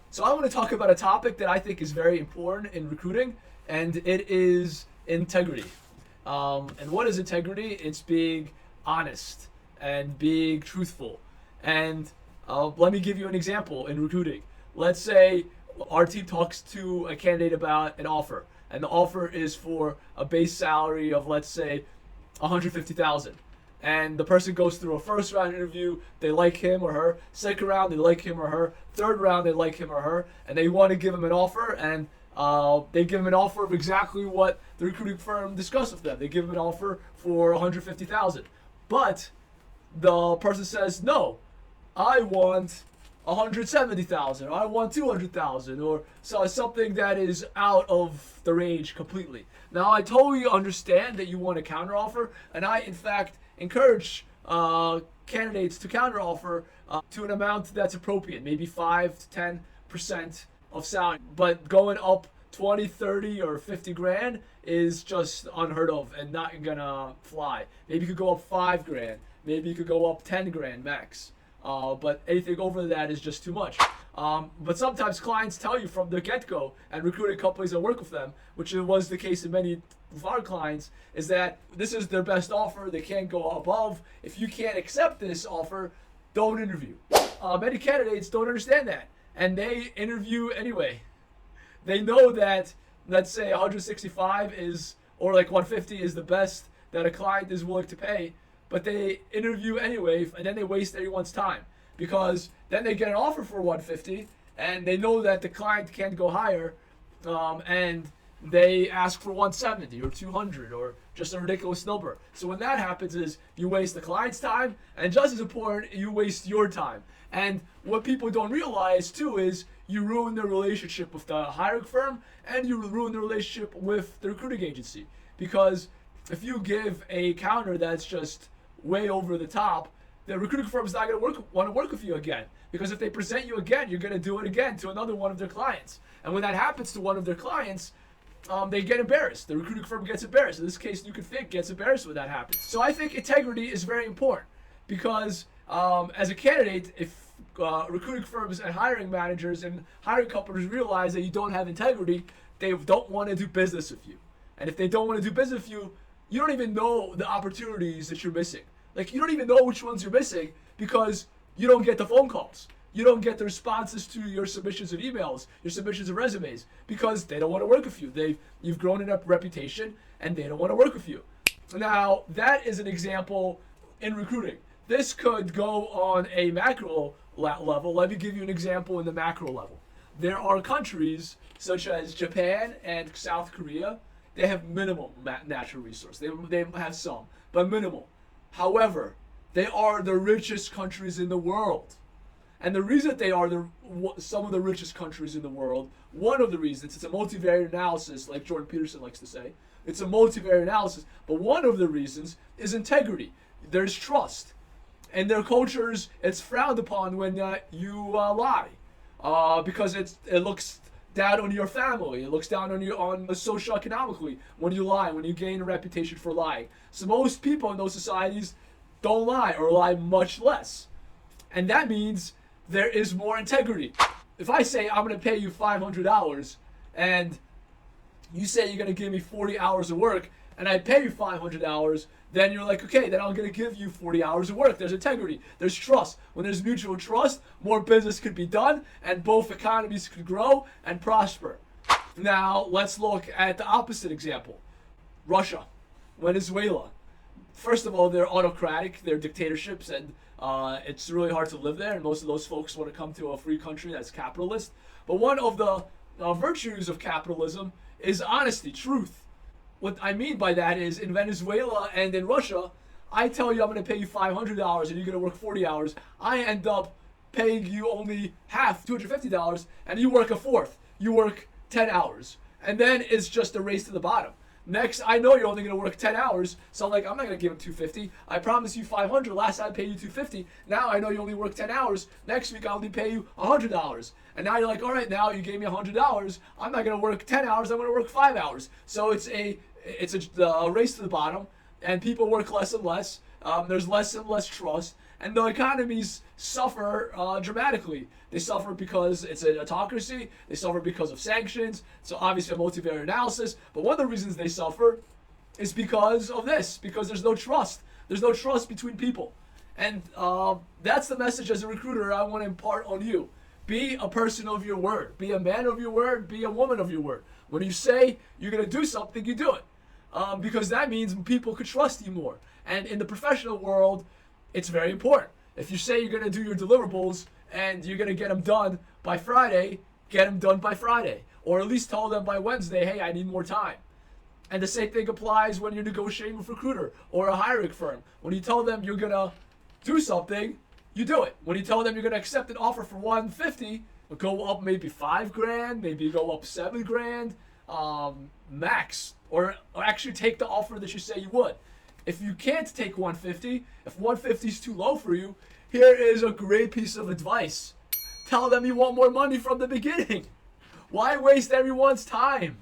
So I want to talk about a topic that I think is very important in recruiting, and it is integrity. And what is integrity? It's being honest and being truthful. And let me give you an example in recruiting. Let's say our team talks to a candidate about an offer, and the offer is for a base salary of, let's say, 150,000. And the person goes through a first round interview, they like him or her. Second round, they like him or her. Third round, they like him or her, and they want to give him an offer. And they give him an offer of exactly what the recruiting firm discussed with them. They give him an offer for 150,000, but the person says, "No, I want 170,000, or I want 200,000, or so something that is out of the range completely." Now, I totally understand that you want a counteroffer, and I, in fact, encourage candidates to counteroffer to an amount that's appropriate, maybe 5 to 10% of salary. But going up 20, 30, or 50 grand is just unheard of and not gonna fly. Maybe you could go up 5 grand, maybe you could go up 10 grand max. But anything over that is just too much. But sometimes clients tell you from the get-go, and recruiting companies that work with them, which was the case in many of our clients, is that this is their best offer. They can't go above. If you can't accept this offer, don't interview. Many candidates don't understand that, and they interview anyway. They know that, let's say, 165 is, or like 150 is the best that a client is willing to pay, but they interview anyway, and then they waste everyone's time, because then they get an offer for 150, and they know that the client can't go higher, and they ask for 170 or 200 or just a ridiculous number. So when that happens is you waste the client's time, and just as important, you waste your time. And what people don't realize too is you ruin the relationship with the hiring firm, and you ruin the relationship with the recruiting agency, because if you give a counter that's just way over the top, the recruiting firm is not going to want to work with you again. Because if they present you again, you're going to do it again to another one of their clients. And when that happens to one of their clients, they get embarrassed. The recruiting firm gets embarrassed. In this case, you could think gets embarrassed when that happens. So I think integrity is very important, because as a candidate, if recruiting firms and hiring managers and hiring companies realize that you don't have integrity, they don't want to do business with you. And if they don't want to do business with you, you don't even know the opportunities that you're missing. Like, you don't even know which ones you're missing, because you don't get the phone calls. You don't get the responses to your submissions of emails, your submissions of resumes, because they don't want to work with you. You've grown enough reputation, and they don't want to work with you. Now, that is an example in recruiting. This could go on a macro level. Let me give you an example in the macro level. There are countries such as Japan and South Korea. They have minimal natural resource. They have some, but minimal. However, they are the richest countries in the world. And the reason they are some of the richest countries in the world, one of the reasons, it's a multivariate analysis, like Jordan Peterson likes to say. It's a multivariate analysis, but one of the reasons is integrity. There's trust. In their cultures, it's frowned upon when you lie, because it looks down on your family. It looks down on you on socioeconomically when you lie, when you gain a reputation for lying. So most people in those societies don't lie, or lie much less. And that means there is more integrity. If I say I'm going to pay you $500 and you say you're going to give me 40 hours of work, and I pay you $500, then you're like, okay, then I'm going to give you 40 hours of work. There's integrity. There's trust. When there's mutual trust, more business could be done, and both economies could grow and prosper. Now, let's look at the opposite example. Russia, Venezuela. First of all, they're autocratic. They're dictatorships, and it's really hard to live there, and most of those folks want to come to a free country that's capitalist. But one of the virtues of capitalism is honesty, truth. What I mean by that is, in Venezuela and in Russia, I tell you I'm going to pay you $500 and you're going to work 40 hours. I end up paying you only half, $250, and you work a fourth. You work 10 hours. And then it's just a race to the bottom. Next, I know you're only going to work 10 hours, so I'm like, I'm not going to give him $250. I promised you $500. Last time I paid you $250. Now I know you only work 10 hours. Next week, I'll only pay you $100. And now you're like, all right, now you gave me $100. I'm not going to work 10 hours. I'm going to work 5 hours. So it's a race to the bottom, and people work less and less. There's less and less trust, and the economies suffer dramatically. They suffer because it's an autocracy. They suffer because of sanctions. So obviously a multivariate analysis. But one of the reasons they suffer is because of this, because there's no trust. There's no trust between people. And that's the message as a recruiter I want to impart on you. Be a person of your word. Be a man of your word. Be a woman of your word. When you say you're going to do something, you do it. Because that means people could trust you more. And in the professional world, it's very important. If you say you're going to do your deliverables and you're going to get them done by Friday, get them done by Friday. Or at least tell them by Wednesday, hey, I need more time. And the same thing applies when you're negotiating with a recruiter or a hiring firm. When you tell them you're going to do something, you do it. When you tell them you're going to accept an offer for 150, go up maybe $5,000, maybe go up $7,000, max. Or actually take the offer that you say you would. If you can't take 150, if 150 is too low for you, here is a great piece of advice. Tell them you want more money from the beginning. Why waste everyone's time?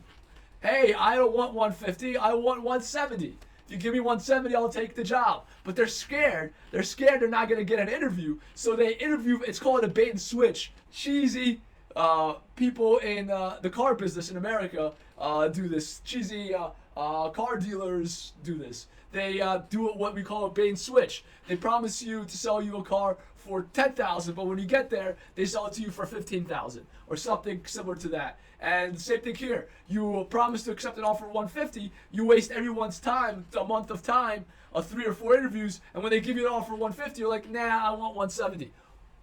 Hey, I don't want 150, I want 170. If you give me 170, I'll take the job. But they're scared. They're scared they're not going to get an interview. So they interview, it's called a bait and switch. Cheesy people in the car business in America do this. Cheesy car dealers do this. They do what we call a bait and switch. They promise you to sell you a car for $10,000, but when you get there, they sell it to you for $15,000 or something similar to that. And same thing here. You promise to accept an offer of 150. You waste everyone's time, a month of time, 3 or 4 interviews, and when they give you an offer of 150, you're like, nah, I want 170.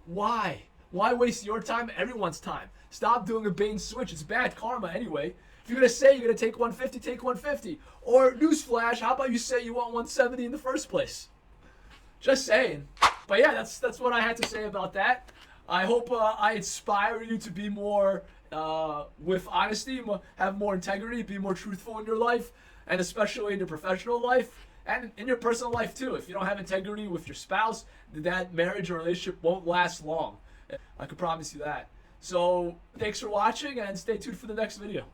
Why? Why waste your time, everyone's time? Stop doing a bait and switch. It's bad karma anyway. If you're going to say you're going to take 150, take 150. Or, newsflash, how about you say you want 170 in the first place? Just saying. But yeah, that's what I had to say about that. I hope I inspire you to be more with honesty, have more integrity, be more truthful in your life, and especially in your professional life, and in your personal life too. If you don't have integrity with your spouse, that marriage or relationship won't last long. I can promise you that. So, thanks for watching, and stay tuned for the next video.